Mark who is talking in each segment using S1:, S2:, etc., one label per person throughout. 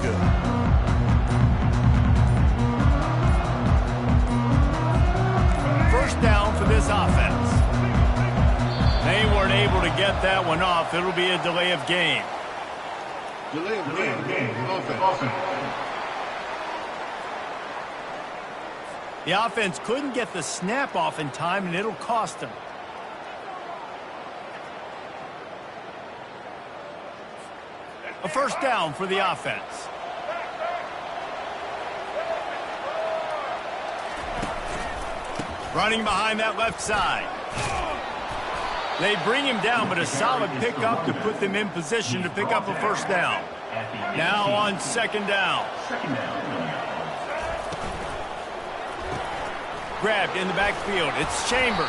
S1: Good.
S2: First down for this offense. They weren't able to get that one off. It'll be a delay of game.
S1: Delay of game. Offense.
S2: The offense couldn't get the snap off in time, and it'll cost them. A first down for the offense. Running behind that left side. They bring him down, but a solid pickup to put them in position to pick up a first down. Now on second down. Grabbed in the backfield. It's Chambers.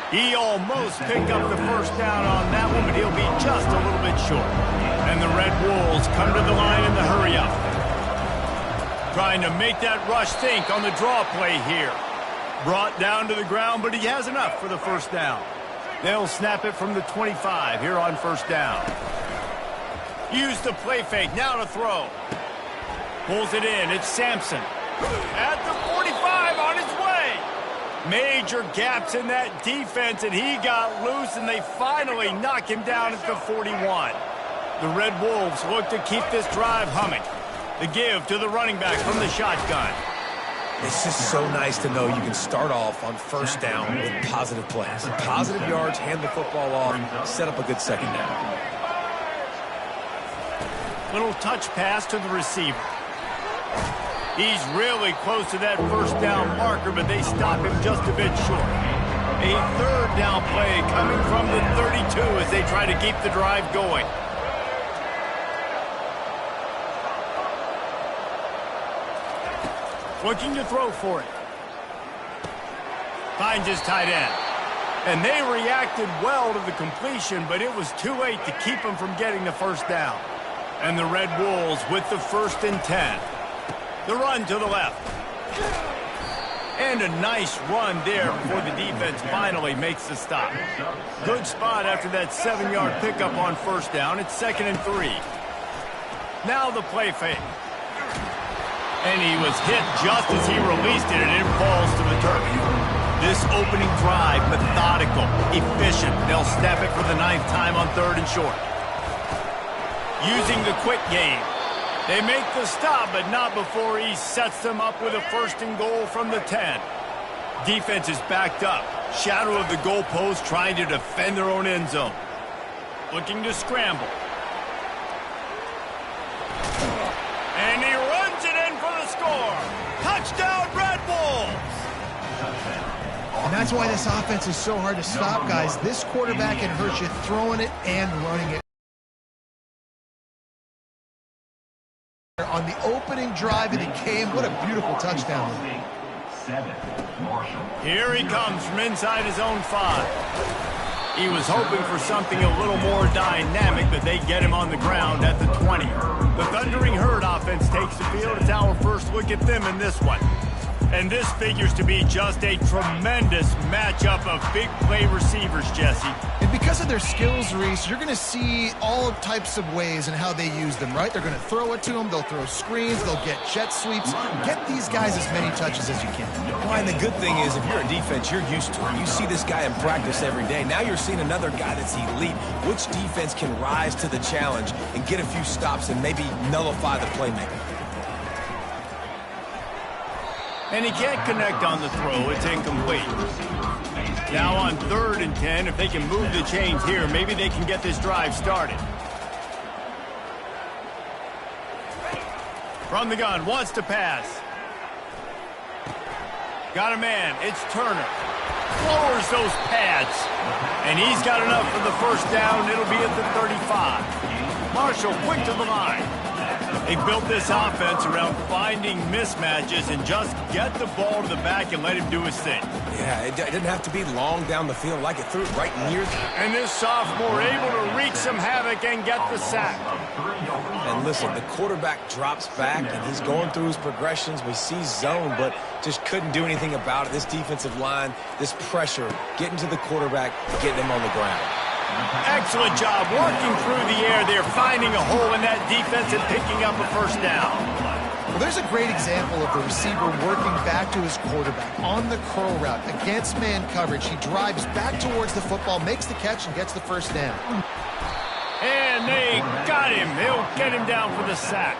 S2: He almost picked up the first down on that one, but he'll be just a little bit short. And the Red Wolves come to the line in the hurry-up. Trying to make that rush think on the draw play here. Brought down to the ground, but he has enough for the first down. They'll snap it from the 25 here on first down. Use the play fake, now to throw. Pulls it in, it's Sampson. At the 45, on his way. Major gaps in that defense, and he got loose, and they finally knock him down at the 41. The Red Wolves look to keep this drive humming. The give to the running back from the shotgun.
S3: It's just so nice to know you can start off on first down with positive plays. Positive yards, hand the football off, set up a good second down.
S2: Little touch pass to the receiver. He's really close to that first down marker, but they stop him just a bit short. A third down play coming from the 32 as they try to keep the drive going. Looking to throw for it. Finds his tight end. And they reacted well to the completion, but it was too late to keep him from getting the first down. And the Red Wolves with the 1st and 10. The run to the left. And a nice run there before the defense finally makes the stop. Good spot after that 7-yard pickup on first down. It's 2nd and 3. Now the play fake. And he was hit just as he released it, and it falls to the turf. This opening drive, methodical, efficient. They'll snap it for the 9th time on 3rd and short. Using the quick game. They make the stop, but not before he sets them up with a 1st and goal from the 10. Defense is backed up. Shadow of the goalpost trying to defend their own end zone. Looking to scramble. And he runs it in for the score. Touchdown, Red Wolves!
S4: And that's why this offense is so hard to stop, guys. This quarterback can hurt you throwing it and running it. On the opening drive of the game, what a beautiful touchdown.
S2: Here he comes from inside his own 5. He was hoping for something a little more dynamic, but they get him on the ground at the 20. The Thundering Herd offense takes the field. It's our first look at them in this one. And this figures to be just a tremendous matchup of big play receivers, Jesse.
S4: And because of their skills, Reese, you're going to see all types of ways in how they use them, right? They're going to throw it to them. They'll throw screens. They'll get jet sweeps. Get these guys as many touches as you can.
S3: Well, and the good thing is, if you're a defense, you're used to it. You see this guy in practice every day. Now you're seeing another guy that's elite. Which defense can rise to the challenge and get a few stops and maybe nullify the playmaker?
S2: And he can't connect on the throw. It's incomplete. Now on 3rd and 10, if they can move the chains here, maybe they can get this drive started. From the gun, wants to pass. Got a man, it's Turner. Lowers those pads. And he's got enough for the first down. It'll be at the 35. Marshall quick to the line. They built this offense around finding mismatches and just get the ball to the back and let him do his thing.
S3: Yeah, it didn't have to be long down the field. Like it threw it right near them.
S2: And this sophomore able to wreak some havoc and get the sack.
S3: And listen, the quarterback drops back, and he's going through his progressions. We see zone, but just couldn't do anything about it. This defensive line, this pressure, getting to the quarterback, getting him on the ground.
S2: Excellent job working through the air there, finding a hole in that defense and picking up a first down.
S4: Well, there's a great example of the receiver working back to his quarterback on the curl route against man coverage. He drives back towards the football, makes the catch, and gets the first down.
S2: And they got him. They'll get him down for the sack.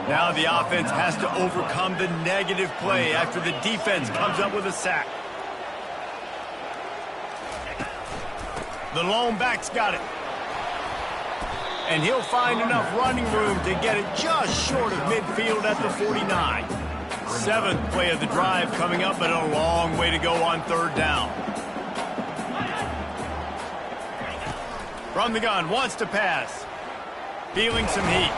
S2: Now the offense has to overcome the negative play after the defense comes up with a sack. The lone back's got it. And he'll find enough running room to get it just short of midfield at the 49. Seventh play of the drive coming up, but a long way to go on third down. From the gun, wants to pass. Feeling some heat.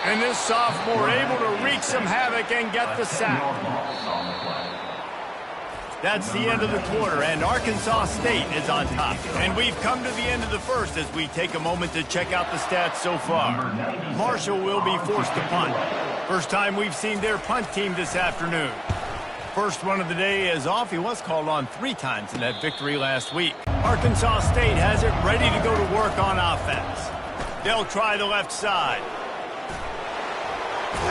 S2: And this sophomore able to wreak some havoc and get the sack. That's the end of the quarter, and Arkansas State is on top. And we've come to the end of the first as we take a moment to check out the stats so far. Marshall will be forced to punt. First time we've seen their punt team this afternoon. First one of the day is off. He was called on 3 times in that victory last week. Arkansas State has it ready to go to work on offense. They'll try the left side.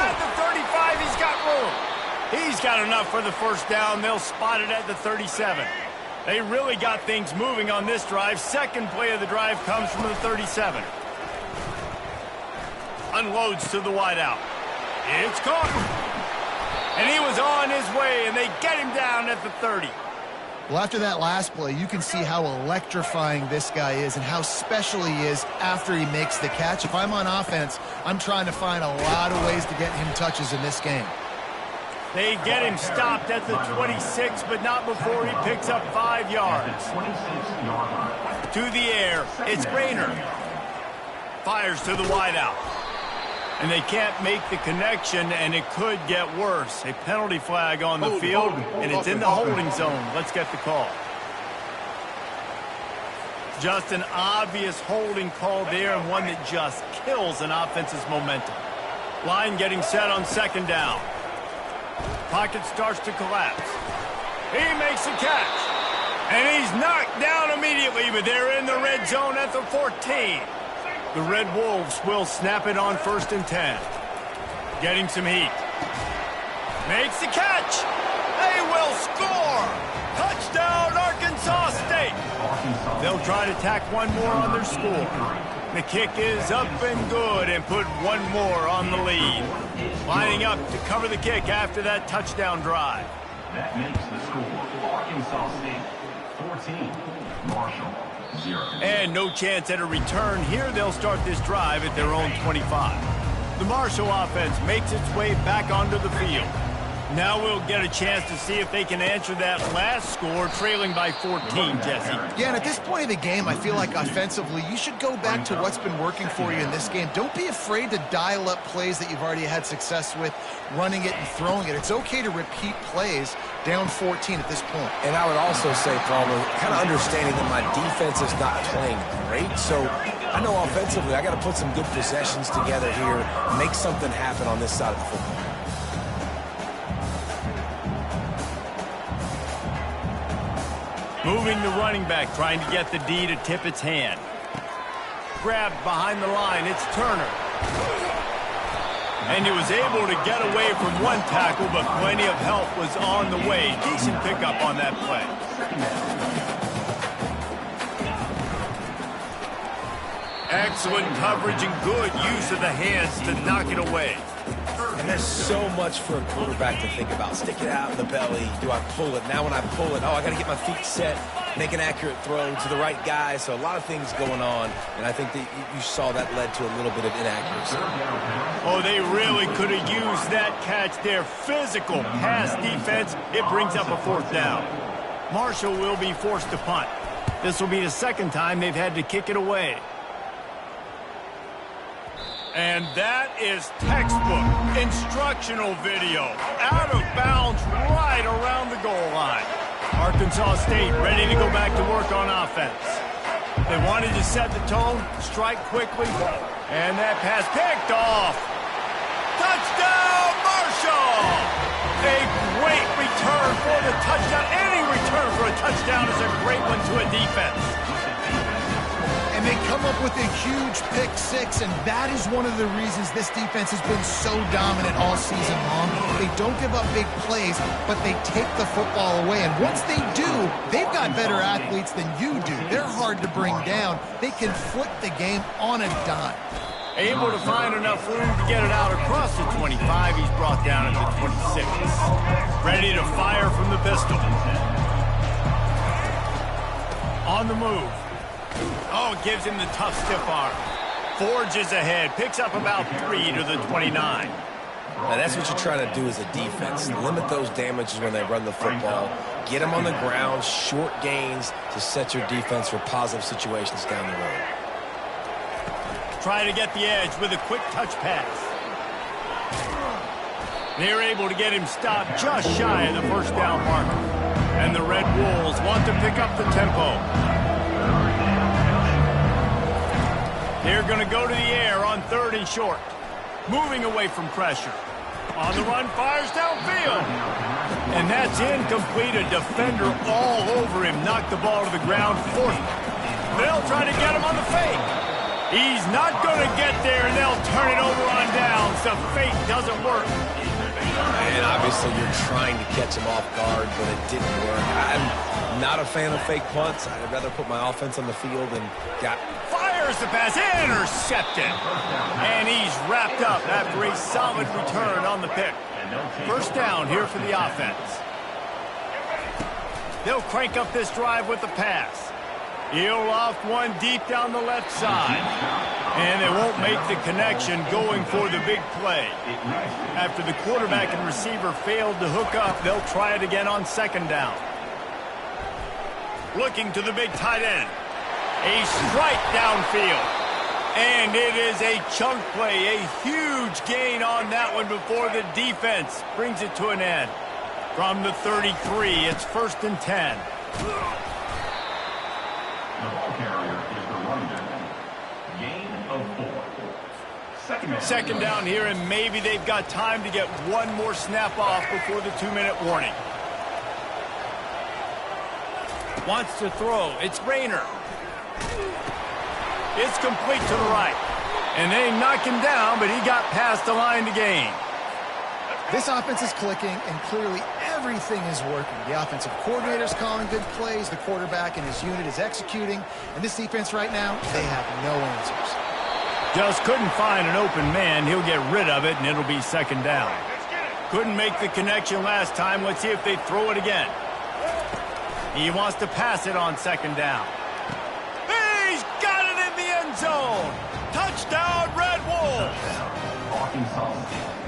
S2: At the 35, he's got room. He's got enough for the first down. They'll spot it at the 37. They really got things moving on this drive. Second play of the drive comes from the 37. Unloads to the wideout. It's caught. And he was on his way, and they get him down at the 30.
S4: Well, after that last play, you can see how electrifying this guy is and how special he is after he makes the catch. If I'm on offense, I'm trying to find a lot of ways to get him touches in this game.
S2: They get him stopped at the 26, but not before he picks up 5 yards. To the air, it's Rainer. Fires to the wideout. And they can't make the connection, and it could get worse. A penalty flag on the field, and it's in the holding zone. Let's get the call. Just an obvious holding call there, and one that just kills an offense's momentum. Line getting set on second down. Pocket starts to collapse. He makes a catch. And he's knocked down immediately, but they're in the red zone at the 14. The Red Wolves will snap it on 1st and 10. Getting some heat. Makes the catch. They will score. Touchdown, Arkansas State. They'll try to tack one more on their score. The kick is up and good and put one more on the lead. Lining up to cover the kick after that touchdown drive.
S5: That makes the score Arkansas State 14, Marshall 0.
S2: And no chance at a return here. They'll start this drive at their own 25. The Marshall offense makes its way back onto the field. Now we'll get a chance to see if they can answer that last score, trailing by 14, Jesse.
S4: Yeah, and at this point of the game, I feel like offensively, you should go back to what's been working for you in this game. Don't be afraid to dial up plays that you've already had success with, running it and throwing it. It's okay to repeat plays down 14 at this point.
S3: And I would also say, Palmer, kind of understanding that my defense is not playing great, so I know offensively I got to put some good possessions together here, make something happen on this side of the football.
S2: Moving the running back, trying to get the D to tip its hand. Grabbed behind the line, it's Turner. And he was able to get away from one tackle, but plenty of help was on the way. Decent pickup on that play. Excellent coverage and good use of the hands to knock it away.
S3: And there's so much for a quarterback to think about. Stick it out in the belly. Do I pull it? Now when I pull it, I got to get my feet set, make an accurate throw to the right guy. So a lot of things going on, and I think that you saw that led to a little bit of inaccuracy.
S2: Oh, they really could have used that catch there. Physical pass defense. It brings up a 4th down. Marshall will be forced to punt. This will be the second time they've had to kick it away. And that is textbook instructional video. Out of bounds right around the goal line. Arkansas State ready to go back to work on offense. They wanted to set the tone, strike quickly, and that pass picked off. Touchdown, Marshall! A great return for the touchdown. Any return for a touchdown is a great one to a defense.
S4: They come up with a huge pick six, and that is one of the reasons this defense has been so dominant all season long. They don't give up big plays, but they take the football away. And once they do, they've got better athletes than you do. They're hard to bring down. They can flip the game on a dime.
S2: Able to find enough room to get it out across the 25. He's brought down at the 26. Ready to fire from the pistol. On the move. Oh, gives him the tough stiff arm. Forges ahead. Picks up about 3 to the 29.
S3: Now that's what you're trying to do as a defense. Limit those damages when they run the football. Get them on the ground, short gains to set your defense for positive situations down the road.
S2: Try to get the edge with a quick touch pass. They're able to get him stopped just shy of the first down marker. And the Red Wolves want to pick up the tempo. They're going to go to the air on 3rd and short. Moving away from pressure. On the run, fires downfield. And that's incomplete. A defender all over him. Knocked the ball to the ground. 4th. They'll try to get him on the fake. He's not going to get there, and they'll turn it over on downs. The fake doesn't work.
S3: And obviously you're trying to catch him off guard, but it didn't work. I'm not a fan of fake punts. I'd rather put my offense on the field and
S2: Fires the pass, intercepted. And he's wrapped up after a solid return on the pick. First down here for the offense. They'll crank up this drive with the pass. He'll loft one deep down the left side. And they won't make the connection going for the big play. After the quarterback and receiver failed to hook up, they'll try it again on 2nd down. Looking to the big tight end. A strike downfield. And it is a chunk play, a huge gain on that one before the defense brings it to an end. From the 33, it's 1st and 10.
S5: The ball carrier is the running back. Gain of 4.
S2: Second down here, and maybe they've got time to get one more snap off before the 2-minute warning. Wants to throw. It's Rayner. It's complete to the right. And they knock him down, but he got past the line to gain.
S4: This offense is clicking, and clearly everything is working. The offensive coordinator is calling good plays. The quarterback and his unit is executing. And this defense right now, they have no answers.
S2: Just couldn't find an open man. He'll get rid of it, and it'll be 2nd down. Couldn't make the connection last time. Let's see if they throw it again. He wants to pass it on 2nd down. He's got it in the end zone. Touchdown, Red Wolves.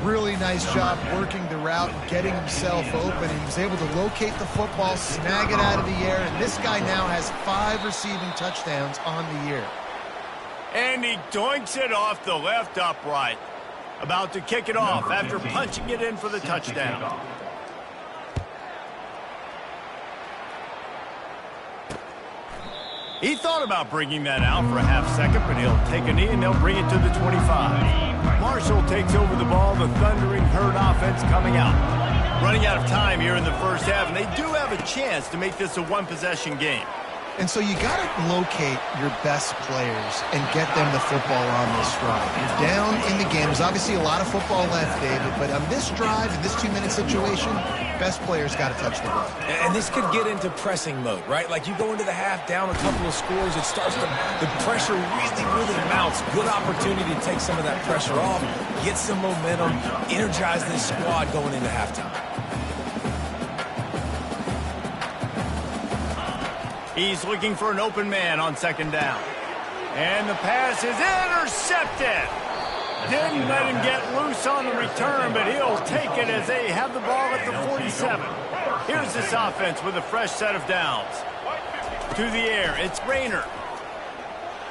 S4: Really nice job working the route and getting himself open. He was able to locate the football, snag it out of the air, and this guy now has 5 receiving touchdowns on the year.
S2: And he doinks it off the left upright. About to kick it off after punching it in for the touchdown. He thought about bringing that out for a half-second, but he'll take a knee and they'll bring it to the 25. Marshall takes over the ball. The Thundering Herd offense coming out. Running out of time here in the first half, and they do have a chance to make this a one-possession game.
S4: And so you got to locate your best players and get them the football on this drive. You're down in the game. There's obviously a lot of football left, David, but on this drive, in this 2-minute situation, best players got to touch the ball.
S3: And this could get into pressing mode, right? Like you go into the half down a couple of scores, it starts to, the pressure really mounts. Good opportunity to take some of that pressure off, get some momentum, energize this squad going into halftime.
S2: He's looking for an open man on 2nd down. And the pass is intercepted. Didn't let him get loose on the return, but he'll take it as they have the ball at the 47. Here's this offense with a fresh set of downs. To the air, it's Rayner.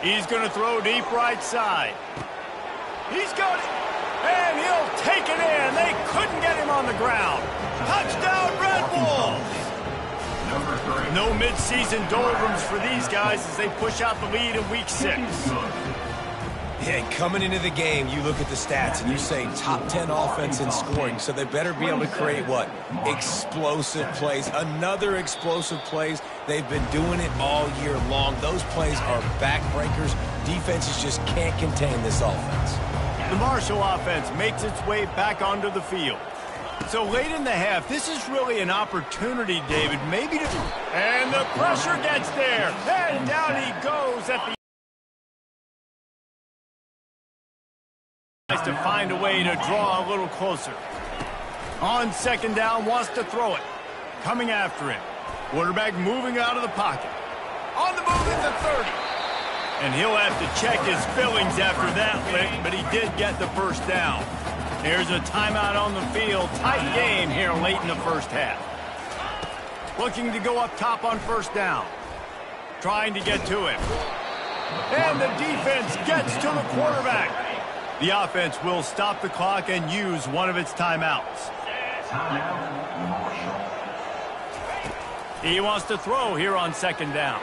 S2: He's going to throw deep right side. He's got it, and he'll take it in. They couldn't get him on the ground. Touchdown, Red Wolves. No mid-season doldrums for these guys as they push out the lead in Week 6.
S3: Yeah, coming into the game, you look at the stats and you say top 10 offense in scoring, so they better be able to create what? Explosive plays. Another explosive plays. They've been doing it all year long. Those plays are backbreakers. Defenses just can't contain this offense.
S2: The Marshall offense makes its way back onto the field. So late in the half, this is really an opportunity, David, maybe to... And the pressure gets there. And down he goes at the... to find a way to draw a little closer. On second down, wants to throw it. Coming after him. Quarterback moving out of the pocket. On the move at the 30. And he'll have to check his fillings after that lick, but he did get the first down. Here's a timeout on the field. Tight game here late in the first half. Looking to go up top on first down. Trying to get to him. And the defense gets to the quarterback. The offense will stop the clock and use one of its timeouts.
S5: Timeout, Marshall.
S2: He wants to throw here on second down.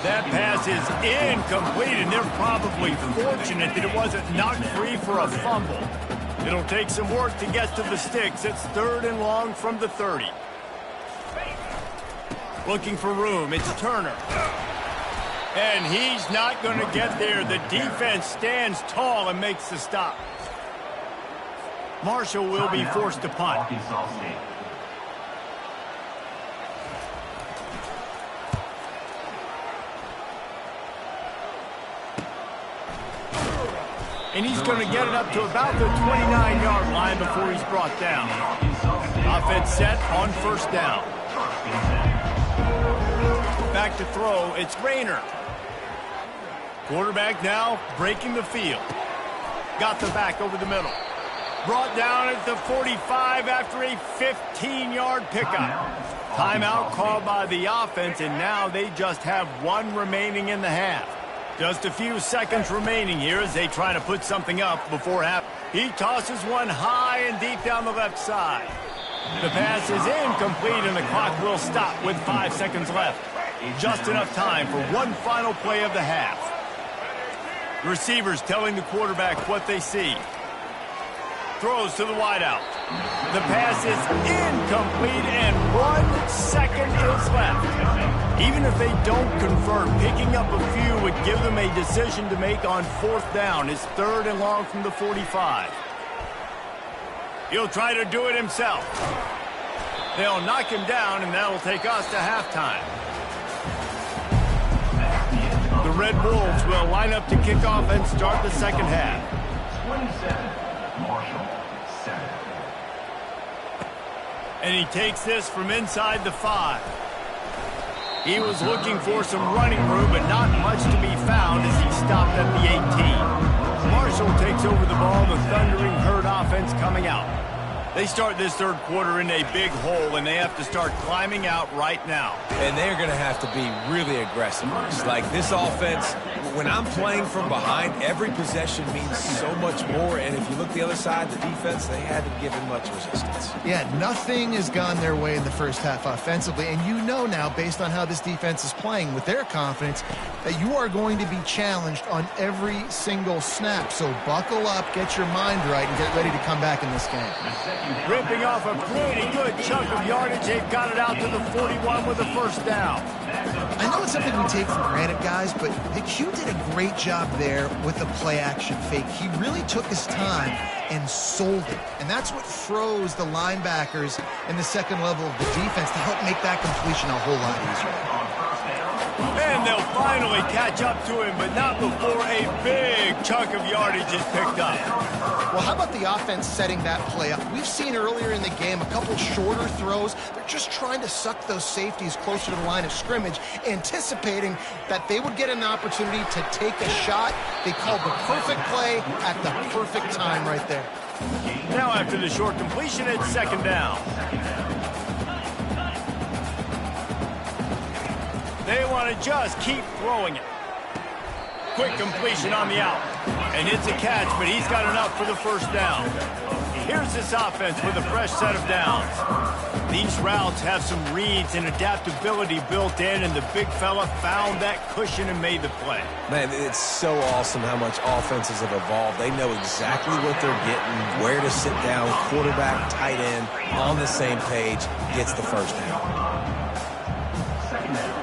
S2: That pass is incomplete, and they're probably fortunate that it wasn't knocked free for a fumble. It'll take some work to get to the sticks. It's 3rd and long from the 30. Looking for room. It's Turner. And he's not going to get there. The defense stands tall and makes the stop. Marshall will be forced to punt.
S5: Arkansas State.
S2: And he's going to get it up to about the 29-yard line before he's brought down. Offense set on first down. Back to throw, it's Rayner. Quarterback now breaking the field. Got the back over the middle. Brought down at the 45 after a 15-yard pickup. Timeout called by the offense, and now they just have one remaining in the half. Just a few seconds remaining here as they try to put something up before half. He tosses one high and deep down the left side. The pass is incomplete, and the clock will stop with 5 seconds left. Just enough time for one final play of the half. The receivers telling the quarterback what they see. Throws to the wideout. The pass is incomplete, and 1 second is left. Even if they don't convert, picking up a few would give them a decision to make on 4th down. It's 3rd and long from the 45. He'll try to do it himself. They'll knock him down, and that'll take us to halftime. The Red Wolves will line up to kick off and start the second half.
S5: 27, Marshall, 7.
S2: And he takes this from inside the 5. He was looking for some running room, but not much to be found as he stopped at the 18. Marshall takes over the ball, the Thundering Herd offense coming out. They start this third quarter in a big hole, and they have to start climbing out right now.
S3: And they're going to have to be really aggressive. It's like this offense, when I'm playing from behind, every possession means so much more. And if you look the other side, the defense, they haven't given much resistance.
S4: Yeah, nothing has gone their way in the first half offensively. And you know now, based on how this defense is playing with their confidence, that you are going to be challenged on every single snap. So buckle up, get your mind right, and get ready to come back in this game.
S2: Ripping off a pretty good chunk of yardage. They've got it out to the 41 with a first down.
S4: I know it's something we take for granted, guys, but the Q did a great job there with the play-action fake. He really took his time and sold it. And that's what froze the linebackers in the second level of the defense to help make that completion a whole lot easier.
S2: And they'll finally catch up to him, but not before a big chunk of yardage is picked up.
S4: Well, how about the offense setting that play up? We've seen earlier in the game a couple shorter throws. They're just trying to suck those safeties closer to the line of scrimmage, anticipating that they would get an opportunity to take a shot. They called the perfect play at the perfect time right there.
S2: Now after the short completion, it's second down. They want to just keep throwing it. Quick completion on the out. And it's a catch, but he's got enough for the first down. Here's this offense with a fresh set of downs. These routes have some reads and adaptability built in, and the big fella found that cushion and made the play.
S3: Man, it's so awesome how much offenses have evolved. They know exactly what they're getting, where to sit down, quarterback, tight end, on the same page, gets the first down.
S5: Second down.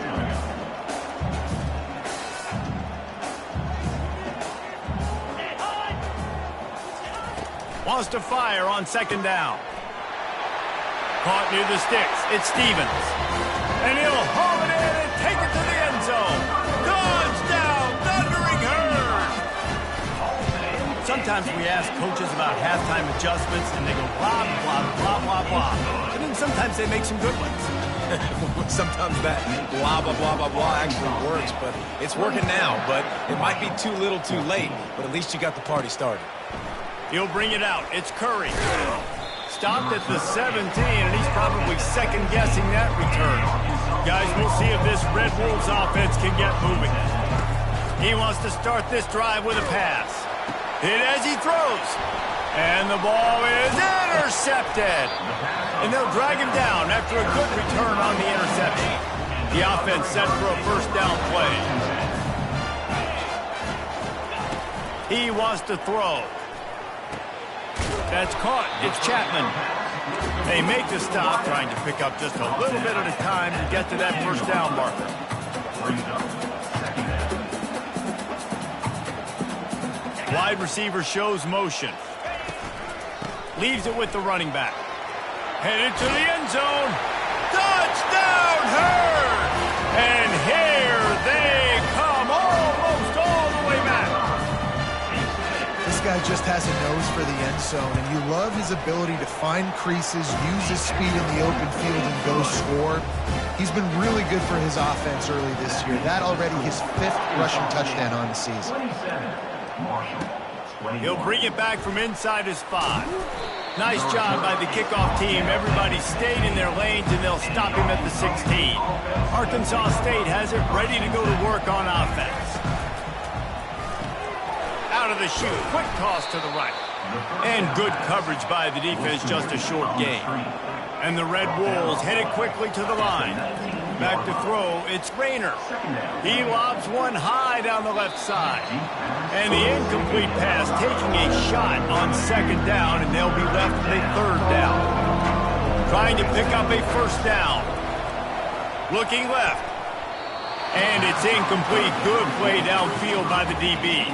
S2: Wants to fire on second down. Caught near the sticks. It's Stevens. And he'll haul it in and take it to the end zone. Touchdown, Thundering Herd! Sometimes we ask coaches about halftime adjustments, and they go blah, blah, blah, blah, blah. And then sometimes they make some good ones.
S3: Sometimes that blah, blah, blah, blah, blah actually works, but it's working now. But it might be too little too late, but at least you got the party started.
S2: He'll bring it out. It's Curry. Stopped at the 17, and he's probably second-guessing that return. Guys, we'll see if this Red Wolves offense can get moving. He wants to start this drive with a pass. Hit as he throws. And the ball is intercepted. And they'll drag him down after a good return on the interception. The offense set for a first down play. He wants to throw. That's caught. It's Chapman. They make the stop, trying to pick up just a little bit at a time to get to that first down marker. Wide receiver shows motion. Leaves it with the running back. Headed to the end zone. Touchdown, Herd! And here they come, almost all the way back.
S4: This guy just has a nose for the end zone, and you love his ability to find creases, use his speed in the open field, and go score. He's been really good for his offense early this year. That already his 5th rushing touchdown on the season.
S2: He'll bring it back from inside his 5. Nice job by the kickoff team. Everybody stayed in their lanes, and they'll stop him at the 16. Arkansas State has it ready to go to work on offense. Out of the chute, quick toss to the right. And good coverage by the defense, just a short gain. And the Red Wolves headed quickly to the line. Back to throw, it's Rayner. He lobs one high down the left side. And the incomplete pass taking a shot on second down, and they'll be left with a third down. Trying to pick up a first down. Looking left. And it's incomplete. Good play downfield by the DB.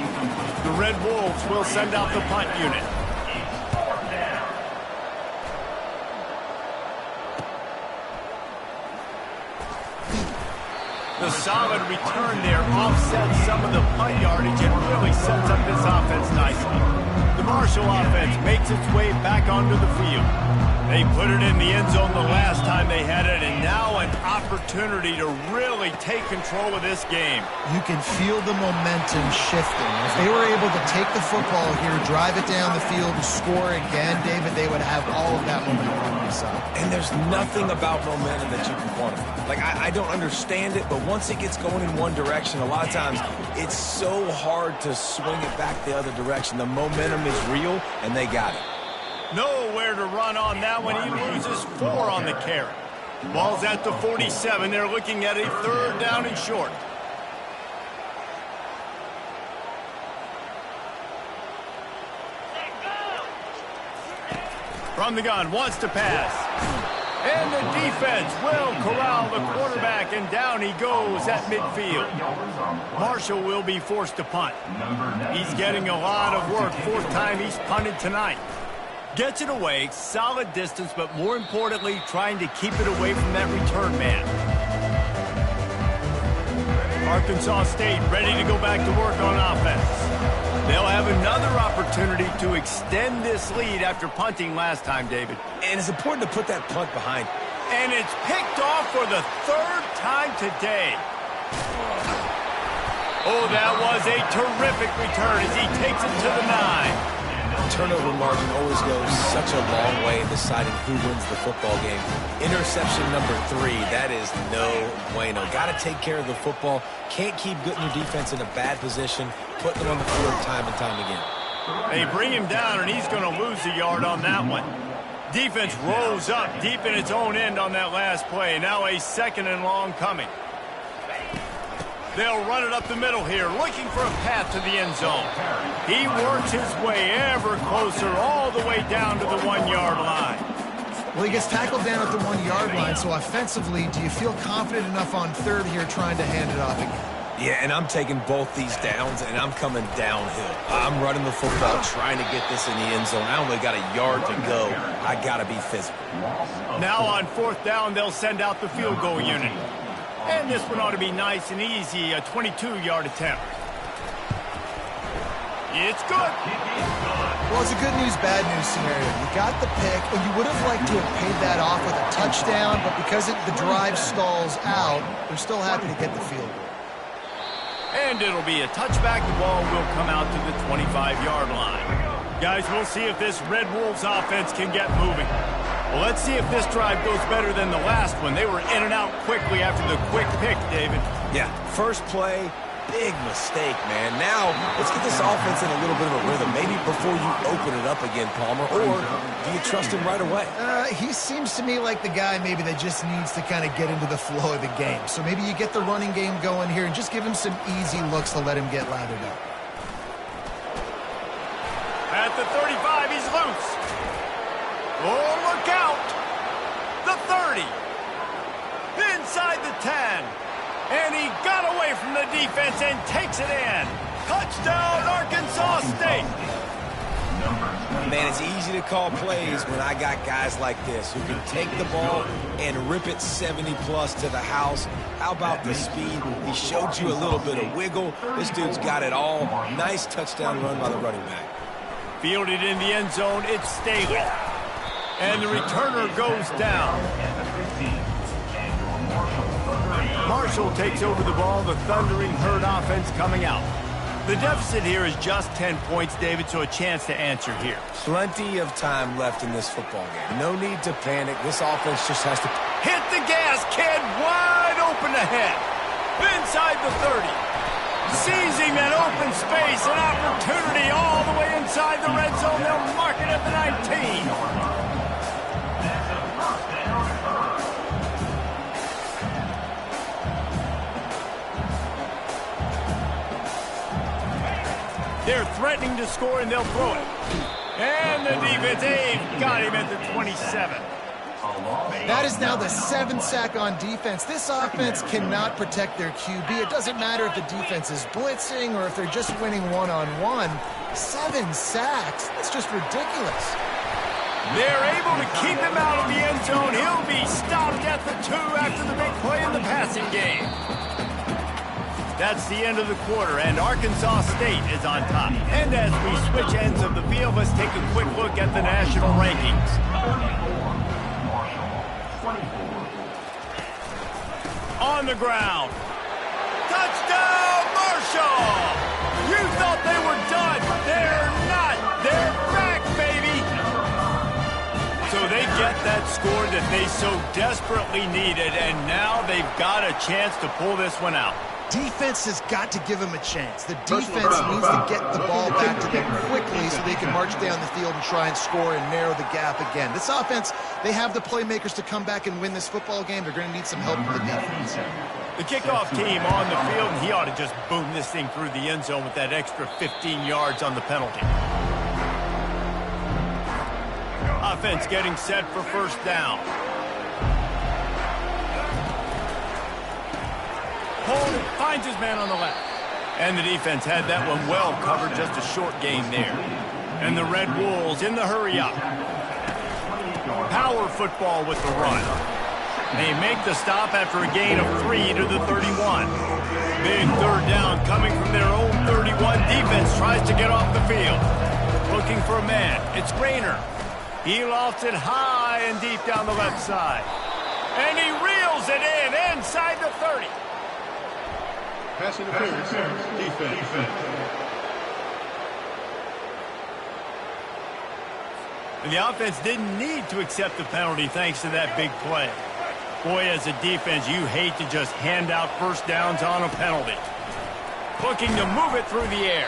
S2: The Red Wolves will send out the punt unit. The solid return there offsets some of the punt yardage and really sets up this offense nicely. The Marshall offense makes its way back onto the field. They put it in the end zone the last time they had it, and now an opportunity to really take control of this game.
S4: You can feel the momentum shifting. If they were able to take the football here, drive it down the field, and score again, David, they would have all of that momentum on their side.
S3: And there's nothing about momentum that you can quantify. Like, I don't understand it, but once it gets going in one direction, a lot of times it's so hard to swing it back the other direction. The momentum is real, and they got it.
S2: Nowhere to run on that one. He loses 4 on the carry. Ball's at the 47. They're looking at a third down and short. From the gun, wants to pass. And the defense will corral the quarterback, and down he goes at midfield. Marshall will be forced to punt. He's getting a lot of work. 4th time he's punted tonight. Gets it away, solid distance, but more importantly, trying to keep it away from that return man. Arkansas State ready to go back to work on offense. They'll have another opportunity to extend this lead after punting last time, David.
S3: And it's important to put that punt behind.
S2: And it's picked off for the 3rd time today. Oh, that was a terrific return as he takes it to the 9.
S3: Turnover margin always goes such a long way in deciding who wins the football game. Interception number 3, that is no bueno. Got to take care of the football. Can't keep getting your defense in a bad position, putting them on the field time and time again.
S2: They bring him down, and he's going to lose a yard on that one. Defense rose up deep in its own end on that last play. Now a 2nd and long coming. They'll run it up the middle here, looking for a path to the end zone. He works his way ever closer all the way down to the 1-yard line.
S4: Well, he gets tackled down at the 1-yard line, so offensively, do you feel confident enough on 3rd here trying to hand it off again?
S3: Yeah, and I'm taking both these downs, and I'm coming downhill. I'm running the football, trying to get this in the end zone. I only got a yard to go. I got to be physical.
S2: Now on 4th down, they'll send out the field goal unit. And this one ought to be nice and easy, a 22-yard attempt. It's good.
S4: Well, it's a good news, bad news scenario. You got the pick, and you would have liked to have paid that off with a touchdown, but because the drive stalls out, they're still happy to get the field goal.
S2: And it'll be a touchback. The ball will come out to the 25-yard line. Guys, we'll see if this Red Wolves offense can get moving. Well, let's see if this drive goes better than the last one. They were in and out quickly after the quick pick, David.
S3: Yeah, first play, big mistake, man. Now, let's get this offense in a little bit of a rhythm. Maybe before you open it up again, Palmer, or do you trust him right away?
S4: He seems to me like the guy maybe that just needs to kind of get into the flow of the game. So maybe you get the running game going here and just give him some easy looks to let him get lathered up.
S2: At the 35, he's loose. Oh, look out! The 30. Inside the 10. And he got away from the defense and takes it in. Touchdown, Arkansas State.
S3: Man, it's easy to call plays when I got guys like this who can take the ball and rip it 70-plus to the house. How about the speed? He showed you a little bit of wiggle. This dude's got it all. Nice touchdown run by the running back.
S2: Fielded in the end zone, it's Staley. And the returner goes down. Marshall takes over the ball, the Thundering Herd offense coming out. The deficit here is just 10 points, David, so a chance to answer here.
S3: Plenty of time left in this football game. No need to panic. This offense just has to...
S2: Hit the gas, kid! Wide open ahead. Inside the 30. Seizing that open space, an opportunity all the way inside the red zone. They'll mark it at the 19. They're threatening to score, and they'll throw it. And the defense, they've got him at the 27.
S4: That is now the 7th sack on defense. This offense cannot protect their QB. It doesn't matter if the defense is blitzing or if they're just winning one-on-one. 7 sacks, that's just ridiculous.
S2: They're able to keep him out of the end zone. He'll be stopped at the 2 after the big play in the passing game. That's the end of the quarter, and Arkansas State is on top. And as we switch ends of the field, let's take a quick look at the national rankings. On the ground. Touchdown, Marshall! You thought they were done. They're not. They're back, baby. So they get that score that they so desperately needed, and now they've got a chance to pull this one out.
S4: Defense has got to give them a chance. The defense needs to get the ball back to them quickly so they can march down the field and try and score and narrow the gap again. This offense, they have the playmakers to come back and win this football game. They're going to need some help from the defense.
S2: The kickoff team on the field, and he ought to just boom this thing through the end zone with that extra 15 yards on the penalty. Offense getting set for first down. Cole finds his man on the left. And the defense had that one well covered, just a short gain there. And the Red Wolves in the hurry up. Power football with the run. They make the stop after a gain of 3 to the 31. Big third down coming from their own 31. Defense tries to get off the field. Looking for a man. It's Rayner. He lofts it high and deep down the left side. And he reels it in inside the 30.
S1: Pass interference. Defense.
S2: And the offense didn't need to accept the penalty thanks to that big play. Boy, as a defense, you hate to just hand out first downs on a penalty. Looking to move it through the air.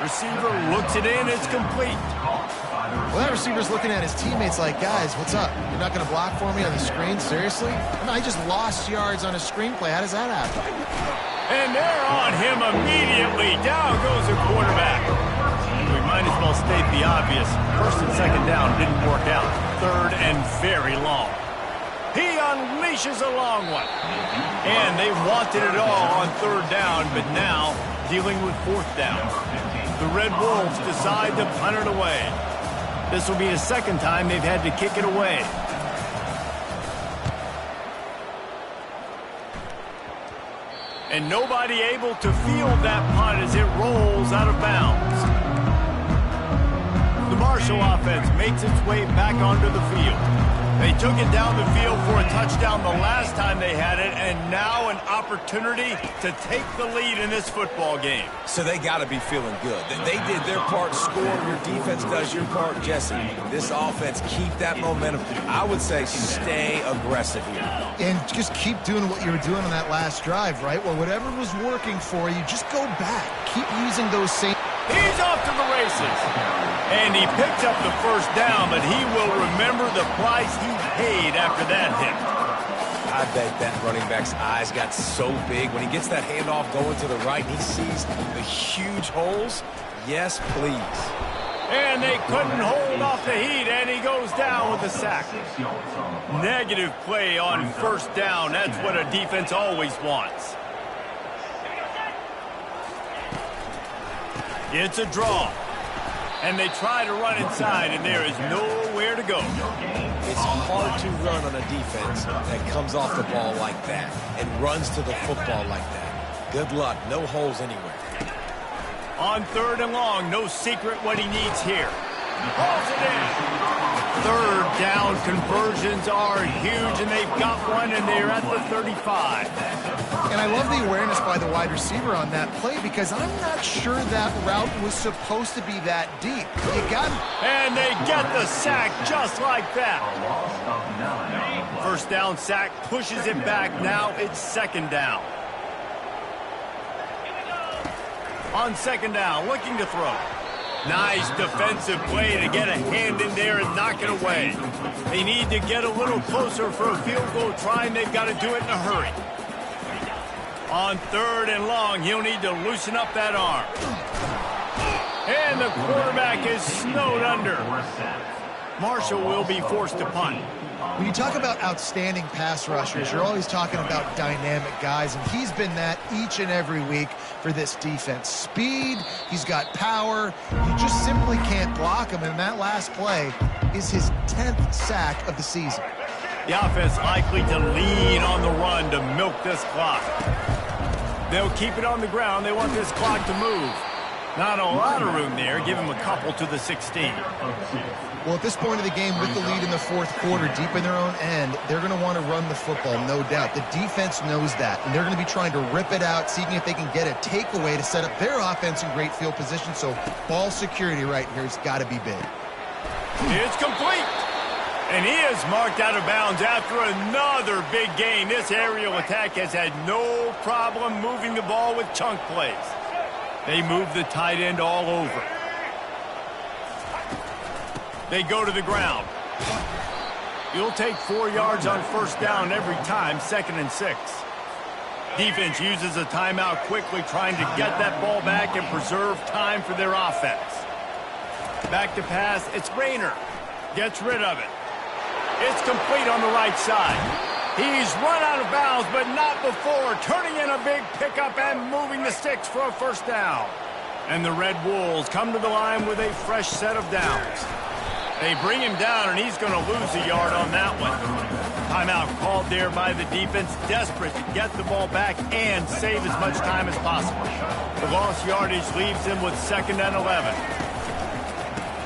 S2: Receiver looks it in. It's complete.
S4: Well, that receiver's looking at his teammates like, guys, what's up? You're not going to block for me on the screen? Seriously? I just lost yards on a screenplay. How does that happen?
S2: And they're on him immediately. Down goes the quarterback. We might as well state the obvious. First and second down didn't work out. Third and very long. He unleashes a long one. And they wanted it all on third down, but now dealing with fourth down. The Red Wolves decide to punt it away. This will be the second time they've had to kick it away. And nobody able to field that punt as it rolls out of bounds. The Marshall offense makes its way back onto the field. They took it down the field for a touchdown the last time they had it, and now an opportunity to take the lead in this football game.
S3: So they got to be feeling good. They did their part, score. Your defense does your part, Jesse. This offense, keep that momentum. I would say stay aggressive here.
S4: And just keep doing what you were doing on that last drive, right? Well, whatever was working for you, just go back. Keep using those same...
S2: He's off to the races. And he picked up the first down, but he will remember the price he paid after that hit.
S3: I bet that running back's eyes got so big when he gets that handoff going to the right and he sees the huge holes. Yes, please.
S2: And they couldn't hold off the heat, and he goes down with a sack. Negative play on first down. That's what a defense always wants. It's a draw. And they try to run inside, and there is nowhere to go.
S3: It's hard to run on a defense that comes off the ball like that and runs to the football like that. Good luck. No holes anywhere.
S2: On third and long, no secret what he needs here. Pulls it in. Third down conversions are huge, and they've got one, and they're at the 35.
S4: And I love the awareness by the wide receiver on that play because I'm not sure that route was supposed to be that deep. You got it.
S2: And they get the sack just like that. First down sack pushes it back. Now it's second down. On second down, looking to throw. Nice defensive play to get a hand in there and knock it away. They need to get a little closer for a field goal try, and they've got to do it in a hurry. On third and long, he'll need to loosen up that arm. And the quarterback is snowed under. Marshall will be forced to punt.
S4: When you talk about outstanding pass rushers, you're always talking about dynamic guys, and he's been that each and every week for this defense. Speed, he's got power, you just simply can't block him, and that last play is his 10th sack of the season.
S2: The offense likely to lean on the run to milk this clock. They'll keep it on the ground. They want this clock to move. Not a lot of room there. Give him a couple to the 16.
S4: Well, at this point of the game, with the lead in the fourth quarter, deep in their own end, they're going to want to run the football, no doubt. The defense knows that, and they're going to be trying to rip it out, seeing if they can get a takeaway to set up their offense in great field position. So ball security right here has got to be big.
S2: It's complete. And he is marked out of bounds after another big gain. This aerial attack has had no problem moving the ball with chunk plays. They move the tight end all over. They go to the ground. You'll take 4 yards on first down every time, 2nd and 6. Defense uses a timeout quickly, trying to get that ball back and preserve time for their offense. Back to pass, it's Rayner. Gets rid of it. It's complete on the right side. He's run out of bounds, but not before, turning in a big pickup and moving the sticks for a first down. And the Red Wolves come to the line with a fresh set of downs. They bring him down, and he's going to lose a yard on that one. Timeout called there by the defense, desperate to get the ball back and save as much time as possible. The lost yardage leaves them with 2nd and 11.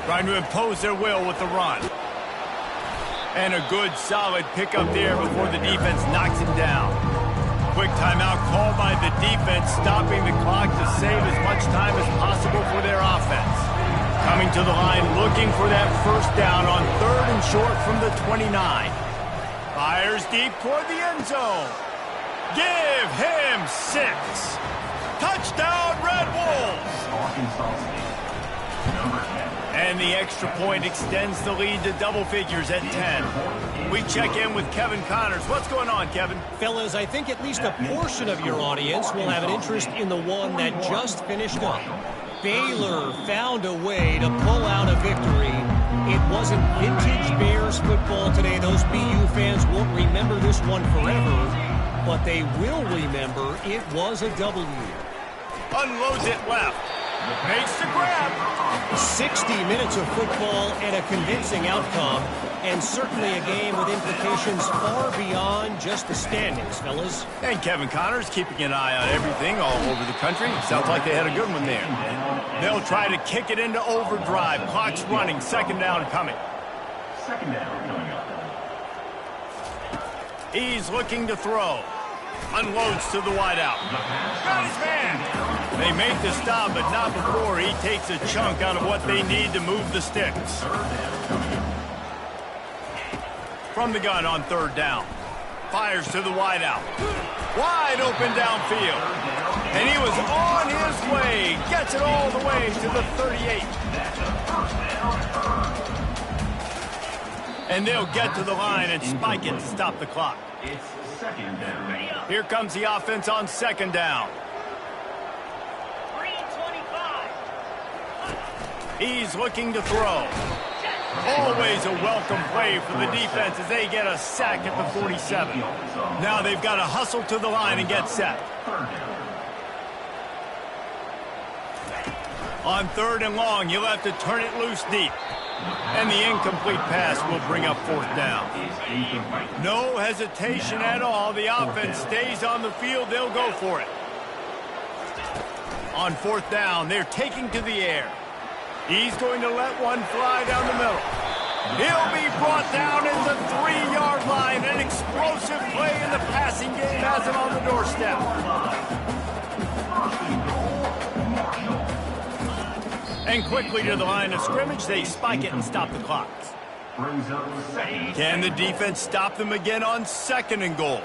S2: Trying to impose their will with the run. And a good, solid pickup there before the defense knocks him down. Quick timeout called by the defense, stopping the clock to save as much time as possible for their offense. Coming to the line, looking for that first down on 3rd and short from the 29. Fires deep toward the end zone. Give him 6. Touchdown, Red Wolves.
S5: Arkansas State. Number 10.
S2: And the extra point extends the lead to double figures at 10. We check in with Kevin Connors. What's going on, Kevin?
S6: Fellas, I think at least a portion of your audience will have an interest in the one that just finished up. Baylor found a way to pull out a victory. It wasn't vintage Bears football today. Those BU fans won't remember this one forever, but they will remember it was a W.
S2: Unloads it left. Makes the grab.
S6: 60 minutes of football and a convincing outcome, and certainly a game with implications far beyond just the standings, fellas.
S2: And Kevin Connors keeping an eye on everything all over the country. Sounds like they had a good one there. They'll try to kick it into overdrive. Clock's running. Second down coming.
S5: Second down coming up.
S2: He's looking to throw. Unloads to the wideout. Got his man. They make the stop, but not before he takes a chunk out of what they need to move the sticks. From the gun on third down. Fires to the wideout. Wide open downfield. And he was on his way. Gets it all the way to the 38. And they'll get to the line and spike it to stop the clock.
S5: It's second down.
S2: Here comes the offense on second down. He's looking to throw. Always a welcome play for the defense as they get a sack at the 47. Now they've got to hustle to the line and get set. On third and long, you'll have to turn it loose deep. And the incomplete pass will bring up fourth down. No hesitation at all. The offense stays on the field. They'll go for it. On fourth down, they're taking to the air. He's going to let one fly down the middle. He'll be brought down at the 3-yard line. An explosive play in the passing game has him on the doorstep. And quickly to the line of scrimmage, they spike it and stop the clock. Can the defense stop them again on second and goal?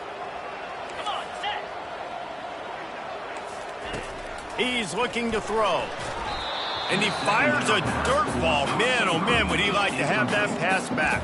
S2: He's looking to throw. And he fires a dirt ball. Man, oh man, would he like to have that pass back.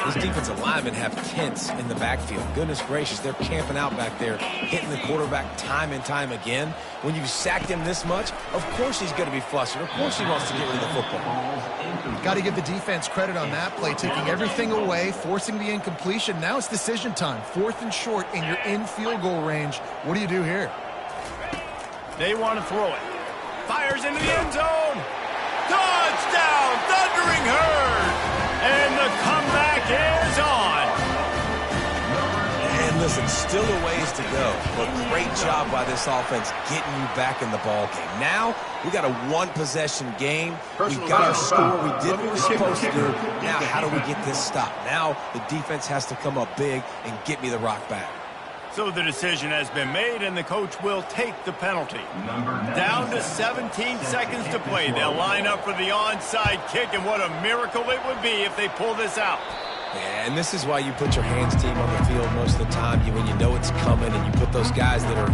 S3: These defensive linemen have tents in the backfield. Goodness gracious, they're camping out back there, hitting the quarterback time and time again. When you sacked him this much, of course he's going to be flustered. Of course he wants to get rid of the football.
S4: Got to give the defense credit on that play, taking everything away, forcing the incompletion. Now it's decision time. Fourth and short, and you're in field goal range. What do you do here?
S2: They want to throw it. Fires into the end zone. Touchdown, Thundering Herd. And the comeback is on.
S3: And listen, still a ways to go, but great job by this offense getting you back in the ball game. Now, we got a one-possession game. We got our score. We did what we were supposed to do. Now, how do we get this stopped? Now, the defense has to come up big and get me the rock back.
S2: So the decision has been made, and the coach will take the penalty. Down to 17 seconds to play. They'll line up for the onside kick, and what a miracle it would be if they pull this out.
S3: Yeah, and this is why you put your hands team on the field most of the time. When you know it's coming, and you put those guys that are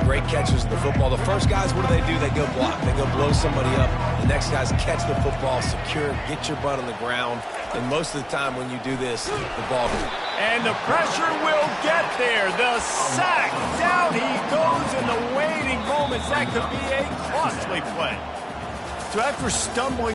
S3: great catchers of the football. The first guys, what do? They go block. They go blow somebody up. The next guys catch the football, secure, get your butt on the ground. And most of the time when you do this, the ball goes.
S2: And the pressure will get there. The sack. Down he goes in the waiting moments. That could be a costly play. So after stumbling